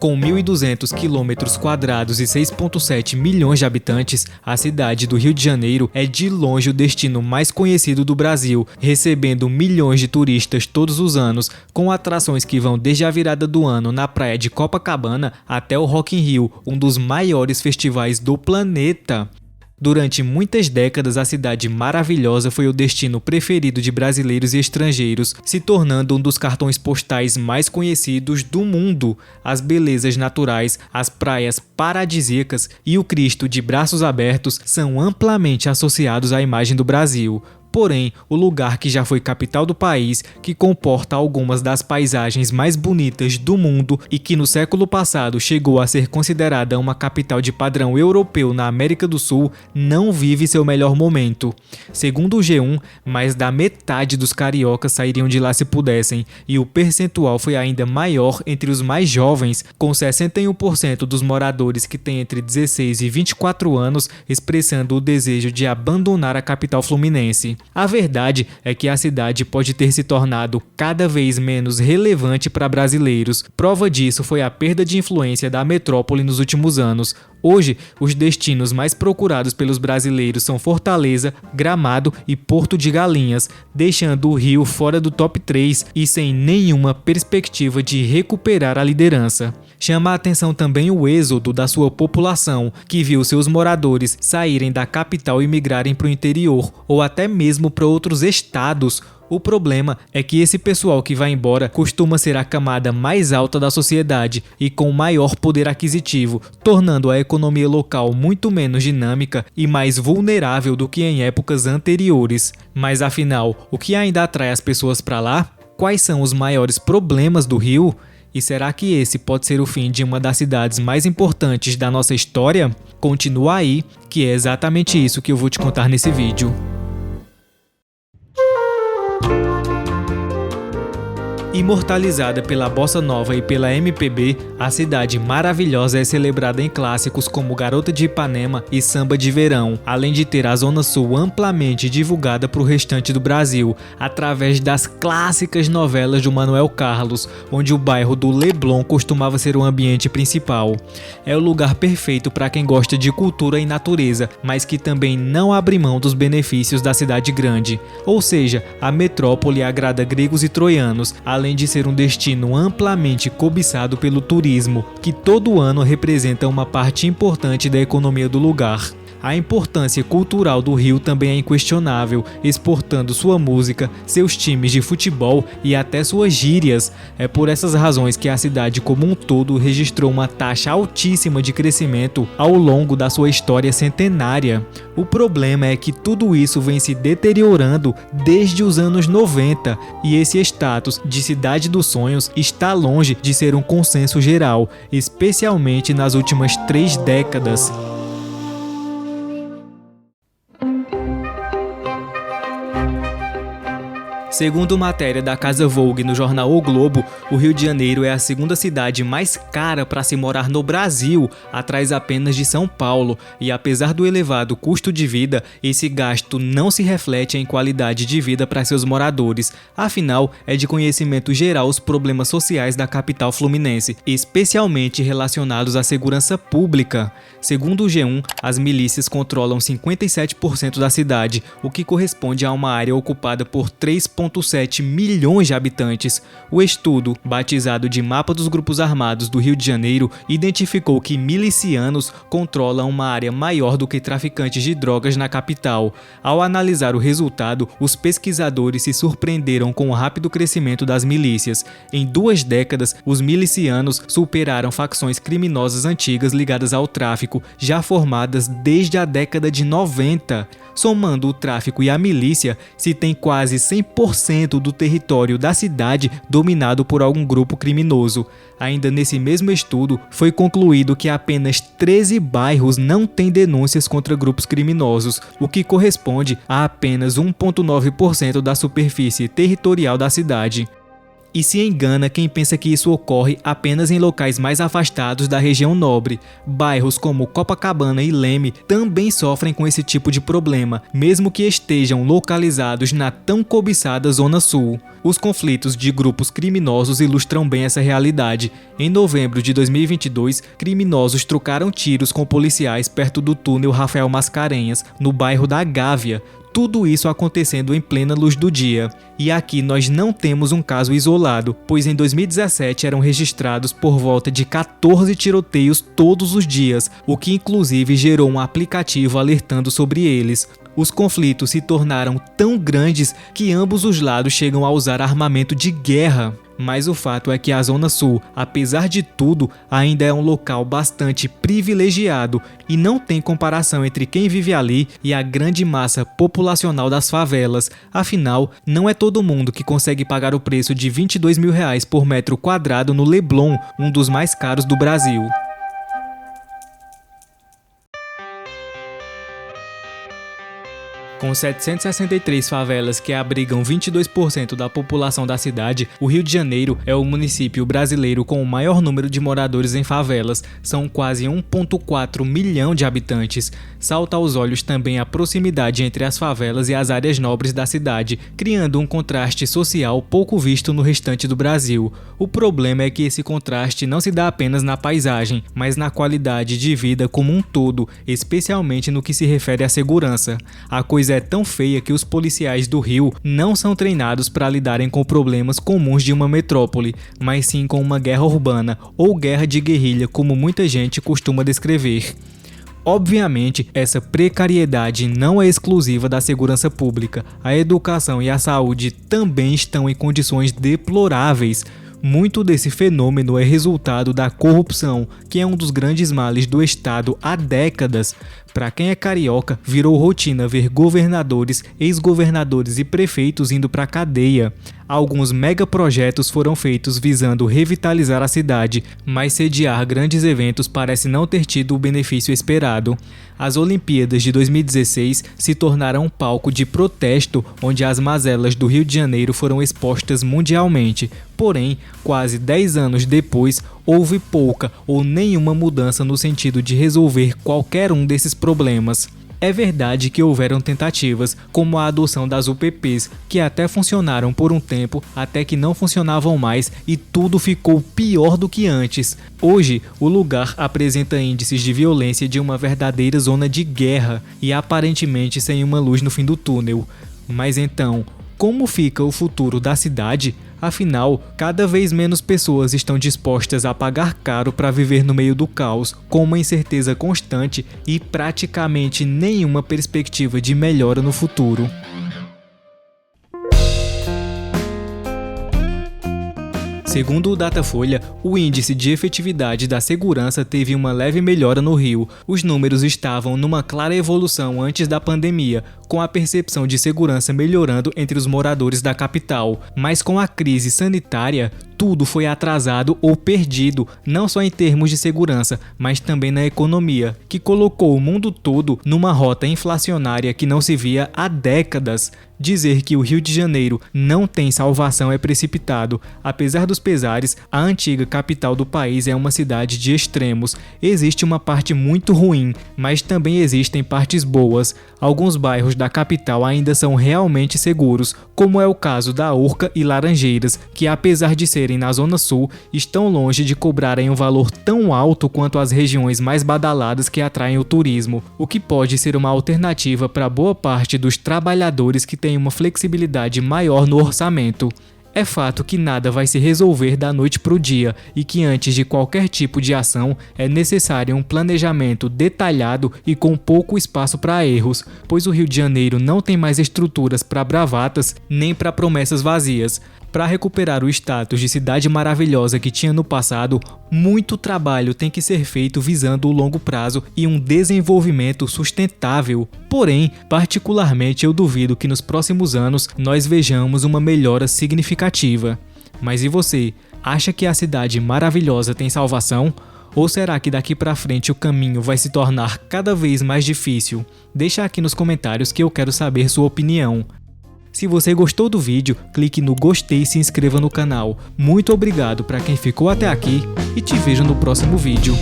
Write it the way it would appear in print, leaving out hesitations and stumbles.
Com 1.200 quilômetros quadrados e 6,7 milhões de habitantes, a cidade do Rio de Janeiro é de longe o destino mais conhecido do Brasil, recebendo milhões de turistas todos os anos, com atrações que vão desde a virada do ano na praia de Copacabana até o Rock in Rio, um dos maiores festivais do planeta. Durante muitas décadas, a cidade maravilhosa foi o destino preferido de brasileiros e estrangeiros, se tornando um dos cartões postais mais conhecidos do mundo. As belezas naturais, as praias paradisíacas e o Cristo de braços abertos são amplamente associados à imagem do Brasil. Porém, o lugar que já foi capital do país, que comporta algumas das paisagens mais bonitas do mundo e que no século passado chegou a ser considerada uma capital de padrão europeu na América do Sul, não vive seu melhor momento. Segundo o G1, mais da metade dos cariocas sairiam de lá se pudessem, e o percentual foi ainda maior entre os mais jovens, com 61% dos moradores que têm entre 16 e 24 anos expressando o desejo de abandonar a capital fluminense. A verdade é que a cidade pode ter se tornado cada vez menos relevante para brasileiros. Prova disso foi a perda de influência da metrópole nos últimos anos. Hoje, os destinos mais procurados pelos brasileiros são Fortaleza, Gramado e Porto de Galinhas, deixando o Rio fora do top 3 e sem nenhuma perspectiva de recuperar a liderança. Chama a atenção também o êxodo da sua população, que viu seus moradores saírem da capital e migrarem para o interior ou até mesmo para outros estados. O problema é que esse pessoal que vai embora costuma ser a camada mais alta da sociedade e com maior poder aquisitivo, tornando a economia local muito menos dinâmica e mais vulnerável do que em épocas anteriores. Mas afinal, o que ainda atrai as pessoas para lá? Quais são os maiores problemas do Rio? E será que esse pode ser o fim de uma das cidades mais importantes da nossa história? Continua aí, que é exatamente isso que eu vou te contar nesse vídeo. Imortalizada pela bossa nova e pela MPB, a cidade maravilhosa é celebrada em clássicos como Garota de Ipanema e Samba de Verão, além de ter a Zona Sul amplamente divulgada para o restante do Brasil, através das clássicas novelas do Manuel Carlos, onde o bairro do Leblon costumava ser o ambiente principal. É o lugar perfeito para quem gosta de cultura e natureza, mas que também não abre mão dos benefícios da cidade grande. Ou seja, a metrópole agrada gregos e troianos, além de ser um destino amplamente cobiçado pelo turismo, que todo ano representa uma parte importante da economia do lugar. A importância cultural do Rio também é inquestionável, exportando sua música, seus times de futebol e até suas gírias. É por essas razões que a cidade como um todo registrou uma taxa altíssima de crescimento ao longo da sua história centenária. O problema é que tudo isso vem se deteriorando desde os anos 90 e esse status de cidade dos sonhos está longe de ser um consenso geral, especialmente nas últimas 3 décadas. Segundo matéria da Casa Vogue no jornal O Globo, o Rio de Janeiro é a segunda cidade mais cara para se morar no Brasil, atrás apenas de São Paulo, e apesar do elevado custo de vida, esse gasto não se reflete em qualidade de vida para seus moradores. Afinal, é de conhecimento geral os problemas sociais da capital fluminense, especialmente relacionados à segurança pública. Segundo o G1, as milícias controlam 57% da cidade, o que corresponde a uma área ocupada por 3,7 milhões de habitantes. O estudo, batizado de Mapa dos Grupos Armados do Rio de Janeiro, identificou que milicianos controlam uma área maior do que traficantes de drogas na capital. Ao analisar o resultado, os pesquisadores se surpreenderam com o rápido crescimento das milícias. Em 2 décadas, os milicianos superaram facções criminosas antigas ligadas ao tráfico, já formadas desde a década de 90. Somando o tráfico e a milícia, se tem quase 100% do território da cidade dominado por algum grupo criminoso. Ainda nesse mesmo estudo, foi concluído que apenas 13 bairros não têm denúncias contra grupos criminosos, o que corresponde a apenas 1,9% da superfície territorial da cidade. E se engana quem pensa que isso ocorre apenas em locais mais afastados da região nobre. Bairros como Copacabana e Leme também sofrem com esse tipo de problema, mesmo que estejam localizados na tão cobiçada Zona Sul. Os conflitos de grupos criminosos ilustram bem essa realidade. Em novembro de 2022, criminosos trocaram tiros com policiais perto do túnel Rafael Mascarenhas, no bairro da Gávea. Tudo isso acontecendo em plena luz do dia. E aqui nós não temos um caso isolado, pois em 2017 eram registrados por volta de 14 tiroteios todos os dias, o que inclusive gerou um aplicativo alertando sobre eles. Os conflitos se tornaram tão grandes que ambos os lados chegam a usar armamento de guerra. Mas o fato é que a Zona Sul, apesar de tudo, ainda é um local bastante privilegiado e não tem comparação entre quem vive ali e a grande massa populacional das favelas. Afinal, não é todo mundo que consegue pagar o preço de R$22 mil por metro quadrado no Leblon, um dos mais caros do Brasil. Com 763 favelas que abrigam 22% da população da cidade, o Rio de Janeiro é o município brasileiro com o maior número de moradores em favelas. São quase 1,4 milhão de habitantes. Salta aos olhos também a proximidade entre as favelas e as áreas nobres da cidade, criando um contraste social pouco visto no restante do Brasil. O problema é que esse contraste não se dá apenas na paisagem, mas na qualidade de vida como um todo, especialmente no que se refere à segurança. A coisa é tão feia que os policiais do Rio não são treinados para lidarem com problemas comuns de uma metrópole, mas sim com uma guerra urbana ou guerra de guerrilha, como muita gente costuma descrever. Obviamente, essa precariedade não é exclusiva da segurança pública. A educação e a saúde também estão em condições deploráveis. Muito desse fenômeno é resultado da corrupção, que é um dos grandes males do Estado há décadas. Para quem é carioca, virou rotina ver governadores, ex-governadores e prefeitos indo para a cadeia. Alguns megaprojetos foram feitos visando revitalizar a cidade, mas sediar grandes eventos parece não ter tido o benefício esperado. As Olimpíadas de 2016 se tornaram um palco de protesto onde as mazelas do Rio de Janeiro foram expostas mundialmente. Porém, quase 10 anos depois, houve pouca ou nenhuma mudança no sentido de resolver qualquer um desses problemas. É verdade que houveram tentativas, como a adoção das UPPs, que até funcionaram por um tempo, até que não funcionavam mais e tudo ficou pior do que antes. Hoje, o lugar apresenta índices de violência de uma verdadeira zona de guerra e aparentemente sem uma luz no fim do túnel. Mas então, como fica o futuro da cidade? Afinal, cada vez menos pessoas estão dispostas a pagar caro para viver no meio do caos, com uma incerteza constante e praticamente nenhuma perspectiva de melhora no futuro. Segundo o Datafolha, o índice de efetividade da segurança teve uma leve melhora no Rio. Os números estavam numa clara evolução antes da pandemia, com a percepção de segurança melhorando entre os moradores da capital. Mas com a crise sanitária, tudo foi atrasado ou perdido, não só em termos de segurança, mas também na economia, que colocou o mundo todo numa rota inflacionária que não se via há décadas. Dizer que o Rio de Janeiro não tem salvação é precipitado. Apesar dos pesares, a antiga capital do país é uma cidade de extremos. Existe uma parte muito ruim, mas também existem partes boas. Alguns bairros da capital ainda são realmente seguros, como é o caso da Urca e Laranjeiras, que apesar de serem na Zona Sul, estão longe de cobrarem um valor tão alto quanto as regiões mais badaladas que atraem o turismo, o que pode ser uma alternativa para boa parte dos trabalhadores que têm uma flexibilidade maior no orçamento. É fato que nada vai se resolver da noite para o dia e que antes de qualquer tipo de ação é necessário um planejamento detalhado e com pouco espaço para erros, pois o Rio de Janeiro não tem mais estruturas para bravatas nem para promessas vazias. Para recuperar o status de cidade maravilhosa que tinha no passado, muito trabalho tem que ser feito visando o longo prazo e um desenvolvimento sustentável. Porém, particularmente eu duvido que nos próximos anos nós vejamos uma melhora significativa. Mas e você? Acha que a cidade maravilhosa tem salvação? Ou será que daqui para frente o caminho vai se tornar cada vez mais difícil? Deixa aqui nos comentários que eu quero saber sua opinião. Se você gostou do vídeo, clique no gostei e se inscreva no canal. Muito obrigado para quem ficou até aqui e te vejo no próximo vídeo.